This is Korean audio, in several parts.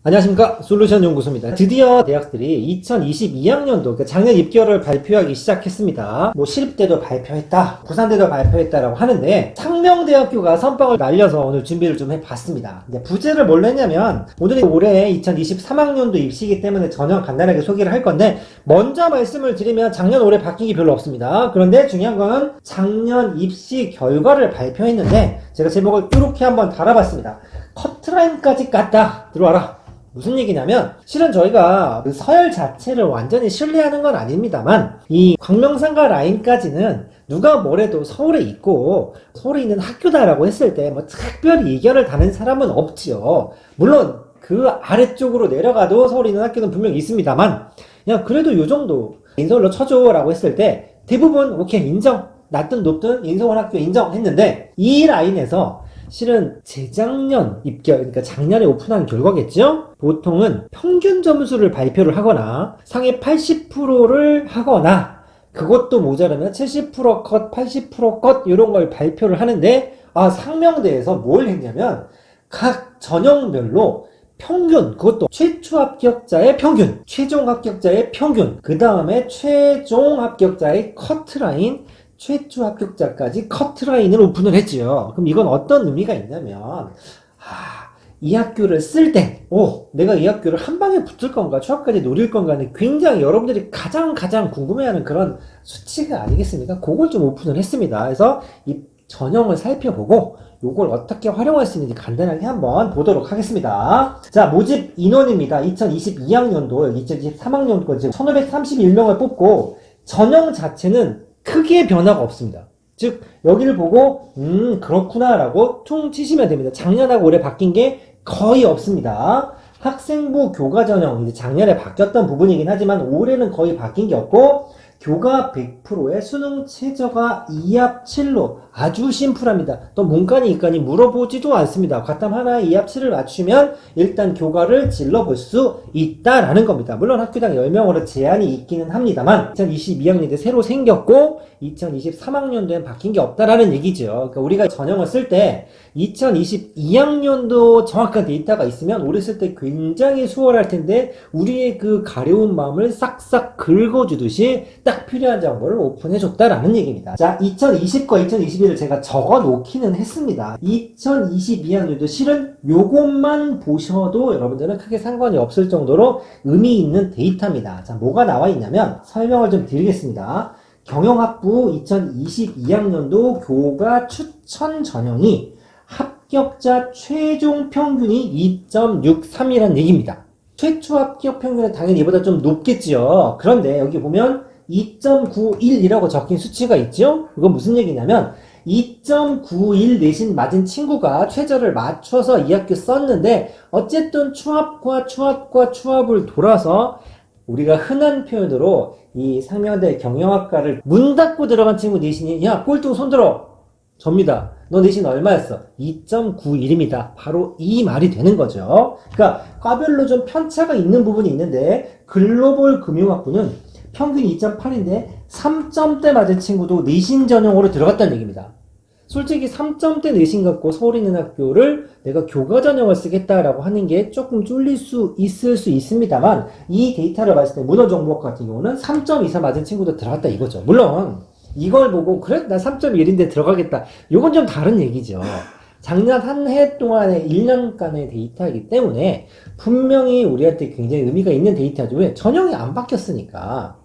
안녕하십니까, 솔루션 연구소입니다. 드디어 대학들이 2022학년도, 그러니까 작년 입결을 발표하기 시작했습니다. 뭐 시립대도 발표했다, 부산대도 발표했다라고 하는데 상명대학교가 선빵을 날려서 오늘 준비를 좀 해봤습니다. 이제 부제를 뭘로 했냐면, 오늘이 올해 2023학년도 입시이기 때문에 전형 간단하게 소개를 할 건데, 먼저 말씀을 드리면 작년 올해 바뀐 게 별로 없습니다. 그런데 중요한 건 작년 입시 결과를 발표했는데 제가 제목을 이렇게 한번 달아봤습니다. 커트라인까지 깠다, 들어와라. 무슨 얘기냐면, 실은 저희가 그 서열 자체를 완전히 신뢰하는 건 아닙니다만, 이 광명상가 라인까지는 누가 뭐래도 서울에 있고 서울에 있는 학교다라고 했을 때 뭐 특별히 이견을 다는 사람은 없지요. 물론 그 아래쪽으로 내려가도 서울에 있는 학교는 분명히 있습니다만, 야 그래도 요 정도 인서울로 쳐줘 라고 했을 때 대부분 오케이 인정, 낮든 높든 인서울 학교 인정했는데, 이 라인에서 실은 재작년 입결, 그러니까 작년에 오픈한 결과겠죠? 보통은 평균 점수를 발표를 하거나 상위 80%를 하거나 그것도 모자라면 70% 컷, 80% 컷 이런 걸 발표를 하는데, 상명대에서 뭘 했냐면 각 전형별로 평균, 그것도 최초 합격자의 평균, 최종 합격자의 평균, 그 다음에 최종 합격자의 커트라인, 최초 합격자까지 커트라인을 오픈을 했지요. 그럼 이건 어떤 의미가 있냐면, 이 학교를 쓸 때, 내가 이 학교를 한 방에 붙을 건가, 추합까지 노릴 건가는 굉장히 여러분들이 가장 궁금해하는 그런 수치가 아니겠습니까? 그걸 좀 오픈을 했습니다. 그래서 이 전형을 살펴보고 요걸 어떻게 활용할 수 있는지 간단하게 한번 보도록 하겠습니다. 자, 모집 인원입니다. 2022학년도, 2023학년도 1531명을 뽑고 전형 자체는 크게 변화가 없습니다. 즉 여기를 보고 그렇구나 라고 퉁 치시면 됩니다. 작년하고 올해 바뀐 게 거의 없습니다. 학생부 교과 전형, 이제 작년에 바뀌었던 부분이긴 하지만 올해는 거의 바뀐 게 없고, 교과 100%의 수능 최저가 2합 7로 아주 심플합니다. 또 문과니 이과니 물어보지도 않습니다. 과탐 하나에 2합 7을 맞추면 일단 교과를 질러볼 수 있다라는 겁니다. 물론 학교당 10명으로 제한이 있기는 합니다만 2022학년도에 새로 생겼고 2023학년도엔 바뀐 게 없다라는 얘기죠. 그러니까 우리가 전형을 쓸 때 2022학년도 정확한 데이터가 있으면 올해 쓸 때 굉장히 수월할 텐데, 우리의 그 가려운 마음을 싹싹 긁어주듯이 딱 필요한 정보를 오픈해줬다라는 얘기입니다. 자, 2020과 2021을 제가 적어 놓기는 했습니다. 2022학년도 실은 요것만 보셔도 여러분들은 크게 상관이 없을 정도로 의미 있는 데이터입니다. 자, 뭐가 나와 있냐면 설명을 좀 드리겠습니다. 경영학부 2022학년도 교과 추천 전형이 합격자 최종 평균이 2.63이라는 얘기입니다. 최초 합격 평균은 당연히 이보다 좀 높겠지요. 그런데 여기 보면 2.91이라고 적힌 수치가 있죠? 이건 무슨 얘기냐면 2.91 내신 맞은 친구가 최저를 맞춰서 이 학교 썼는데, 어쨌든 추합을 돌아서 우리가 흔한 표현으로 이 상명대 경영학과를 문 닫고 들어간 친구 내신이, 야 꼴등 손들어, 접니다. 너 내신 얼마였어? 2.91입니다. 바로 이 말이 되는 거죠. 그러니까 과별로 좀 편차가 있는 부분이 있는데, 글로벌 금융학부는 평균 2.8인데 3점대 맞은 친구도 내신 전형으로 들어갔다는 얘기입니다. 솔직히 3점대 내신 갖고 서울에 있는 학교를 내가 교과 전형을 쓰겠다라고 하는 게 조금 쫄릴 수 있을 수 있습니다만, 이 데이터를 봤을 때 문헌정보학 같은 경우는 3점 이상 맞은 친구도 들어갔다 이거죠. 물론 이걸 보고 그래 나 3.1인데 들어가겠다, 이건 좀 다른 얘기죠. 작년 한 해 동안의 1년간의 데이터이기 때문에 분명히 우리한테 굉장히 의미가 있는 데이터죠. 왜? 전형이 안 바뀌었으니까.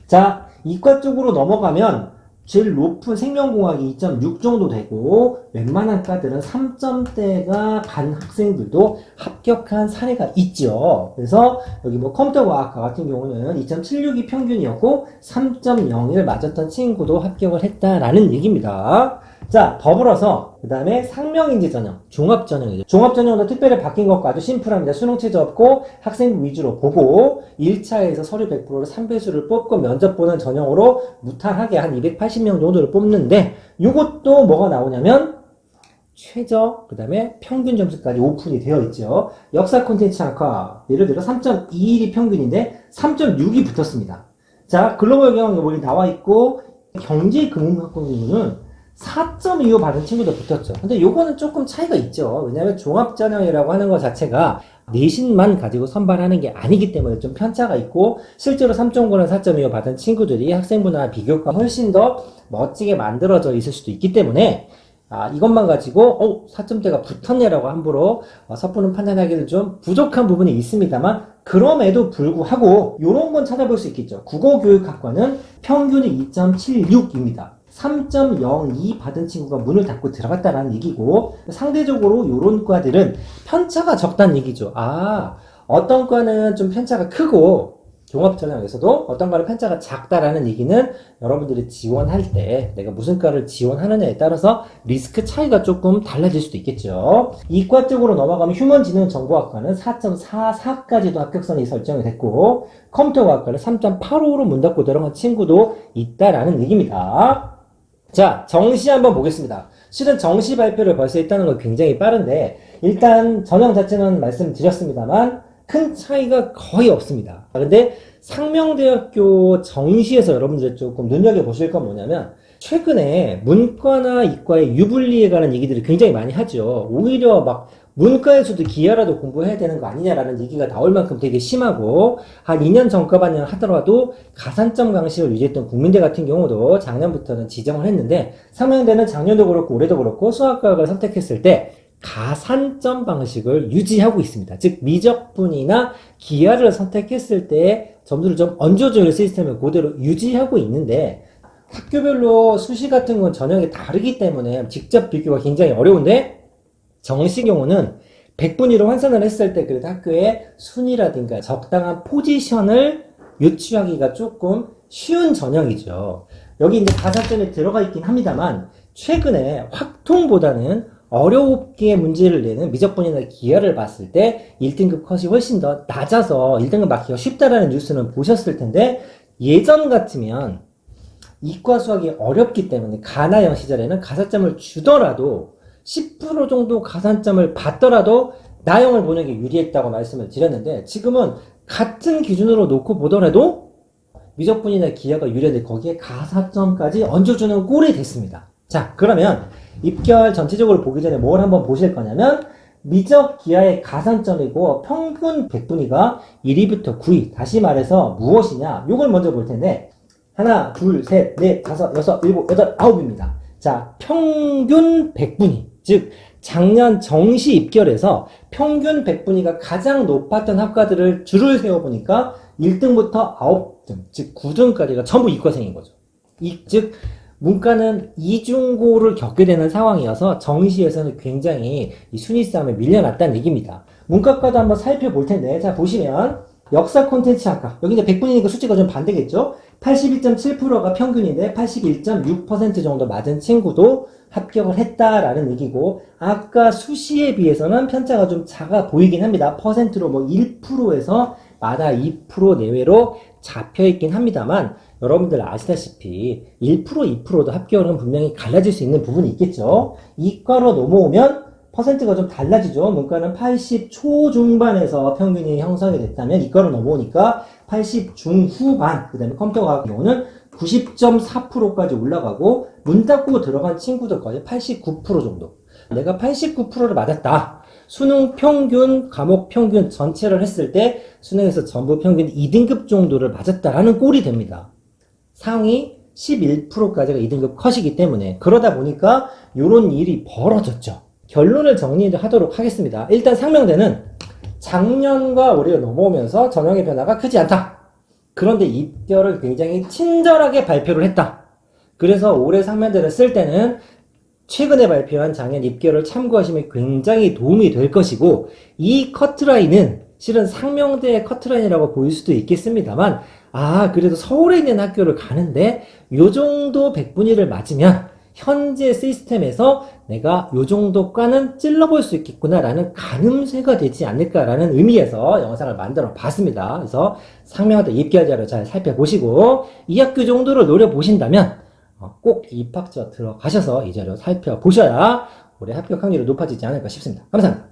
자, 이과 쪽으로 넘어가면 제일 높은 생명공학이 2.6 정도 되고, 웬만한 과들은 3점대가 간 학생들도 합격한 사례가 있죠. 그래서 여기 뭐 컴퓨터과학과 같은 경우는 2.76이 평균이었고 3.01 맞았던 친구도 합격을 했다라는 얘기입니다. 자, 더불어서 그 다음에 상명인지 전형, 종합전형이죠. 종합전형도 특별히 바뀐 것과 아주 심플합니다. 수능 최저 없고 학생부 위주로 보고 1차에서 서류 100%를 3배수를 뽑고 면접 보는 전형으로 무탈하게 한 280명 정도를 뽑는데, 이것도 뭐가 나오냐면 최저, 그 다음에 평균 점수까지 오픈이 되어 있죠. 역사 콘텐츠 학과, 예를 들어 3.21이 평균인데 3.6이 붙었습니다. 자, 글로벌 경영 여기 나와 있고, 경제금융학부는 4.25 받은 친구도 붙었죠. 근데 요거는 조금 차이가 있죠. 왜냐면 종합전형이라고 하는 것 자체가 내신만 가지고 선발하는 게 아니기 때문에 좀 편차가 있고, 실제로 3.9나 4.25 받은 친구들이 학생부나 비교과 훨씬 더 멋지게 만들어져 있을 수도 있기 때문에 이것만 가지고 4점대가 붙었네라고 함부로 섣부른 판단하기는 좀 부족한 부분이 있습니다만, 그럼에도 불구하고 이런 건 찾아볼 수 있겠죠. 국어교육학과는 평균이 2.76입니다. 3.02 받은 친구가 문을 닫고 들어갔다라는 얘기고, 상대적으로 이런 과들은 편차가 적다는 얘기죠. 어떤 과는 좀 편차가 크고 종합전형에서도 어떤 과는 편차가 작다라는 얘기는 여러분들이 지원할 때 내가 무슨 과를 지원하느냐에 따라서 리스크 차이가 조금 달라질 수도 있겠죠. 이과 쪽으로 넘어가면 휴먼지능정보학과는 4.44까지도 합격선이 설정이 됐고, 컴퓨터과학과는 3.85로 문 닫고 들어간 친구도 있다라는 얘기입니다. 자, 정시 한번 보겠습니다. 실은 정시 발표를 벌써 했다는 건 굉장히 빠른데, 일단 전형 자체는 말씀드렸습니다만 큰 차이가 거의 없습니다. 근데 상명대학교 정시에서 여러분들 조금 눈여겨보실 건 뭐냐면, 최근에 문과나 이과의 유불리에 관한 얘기들을 굉장히 많이 하죠. 오히려 막 문과에서도 기하라도 공부해야 되는 거 아니냐라는 얘기가 나올 만큼 되게 심하고, 한 2년 전과반년 하더라도 가산점 강식을 유지했던 국민대 같은 경우도 작년부터는 지정을 했는데, 상명대는 작년도 그렇고 올해도 그렇고 수학과학을 선택했을 때 가산점 방식을 유지하고 있습니다. 즉 미적분이나 기하를 선택했을 때 점수를 좀 얹어주는 시스템을 그대로 유지하고 있는데, 학교별로 수시 같은 건 전형이 다르기 때문에 직접 비교가 굉장히 어려운데, 정시 경우는 100분위로 환산을 했을 때 그래도 학교의 순위라든가 적당한 포지션을 유추하기가 조금 쉬운 전형이죠. 여기 이제 가산점이 들어가 있긴 합니다만, 최근에 확통보다는 어렵게 문제를 내는 미적분이나 기하를 봤을 때 1등급 컷이 훨씬 더 낮아서 1등급 맞기가 쉽다라는 뉴스는 보셨을 텐데, 예전 같으면 이과 수학이 어렵기 때문에 가나형 시절에는 가산점을 주더라도 10% 정도 가산점을 받더라도 나형을 보는 게 유리했다고 말씀을 드렸는데, 지금은 같은 기준으로 놓고 보더라도 미적분이나 기하가 유리한데 거기에 가산점까지 얹어주는 꼴이 됐습니다. 자, 그러면 입결 전체적으로 보기 전에 뭘 한번 보실 거냐면, 미적 기하의 가산점이고 평균 100분위가 1위부터 9위, 다시 말해서 무엇이냐, 요걸 먼저 볼 텐데, 하나, 둘, 셋, 넷, 다섯, 여섯, 일곱, 여덟, 아홉입니다. 자, 평균 100분위, 즉 작년 정시 입결에서 평균 100분위가 가장 높았던 학과들을 줄을 세워보니까 1등부터 9등, 즉 9등까지가 전부 이과생인 거죠. 즉 문과는 이중고를 겪게 되는 상황이어서 정시에서는 굉장히 이 순위 싸움에 밀려났다는 얘기입니다. 문과과도 한번 살펴볼 텐데, 자 보시면 역사 콘텐츠 학과, 여기 이제 100분이니까 숫자가 좀 반대겠죠? 81.7%가 평균인데 81.6% 정도 맞은 친구도 합격을 했다라는 얘기고, 아까 수시에 비해서는 편차가 좀 작아 보이긴 합니다. 퍼센트로 뭐 1%에서 마다 2% 내외로 잡혀있긴 합니다만, 여러분들 아시다시피 1%, 2%도 합격은 분명히 갈라질 수 있는 부분이 있겠죠. 이과로 넘어오면 퍼센트가 좀 달라지죠. 문과는 80 초중반에서 평균이 형성이 됐다면, 이과로 넘어오니까 80 중후반, 그 다음에 컴퓨터과학 경우는 90.4%까지 올라가고, 문 닫고 들어간 친구들 거의 89% 정도. 내가 89%를 맞았다. 수능 평균, 과목 평균 전체를 했을 때 수능에서 전부 평균 2등급 정도를 맞았다라는 꼴이 됩니다. 상위 11%까지가 2등급 컷이기 때문에, 그러다 보니까 이런 일이 벌어졌죠. 결론을 정리하도록 하겠습니다. 일단 상명대는 작년과 올해가 넘어오면서 전형의 변화가 크지 않다. 그런데 입결을 굉장히 친절하게 발표를 했다. 그래서 올해 상명대를 쓸 때는 최근에 발표한 작년 입결을 참고하시면 굉장히 도움이 될 것이고, 이 커트라인은 실은 상명대의 커트라인이라고 보일 수도 있겠습니다만, 그래도 서울에 있는 학교를 가는데 요 정도 100분위를 맞으면 현재 시스템에서 내가 요 정도 과는 찔러볼 수 있겠구나라는 가늠쇠가 되지 않을까라는 의미에서 영상을 만들어 봤습니다. 그래서 상명대 입결 자료 잘 살펴보시고, 이 학교 정도를 노려보신다면 꼭 입학처 들어가셔서 이 자료 살펴보셔야 올해 합격 확률이 높아지지 않을까 싶습니다. 감사합니다.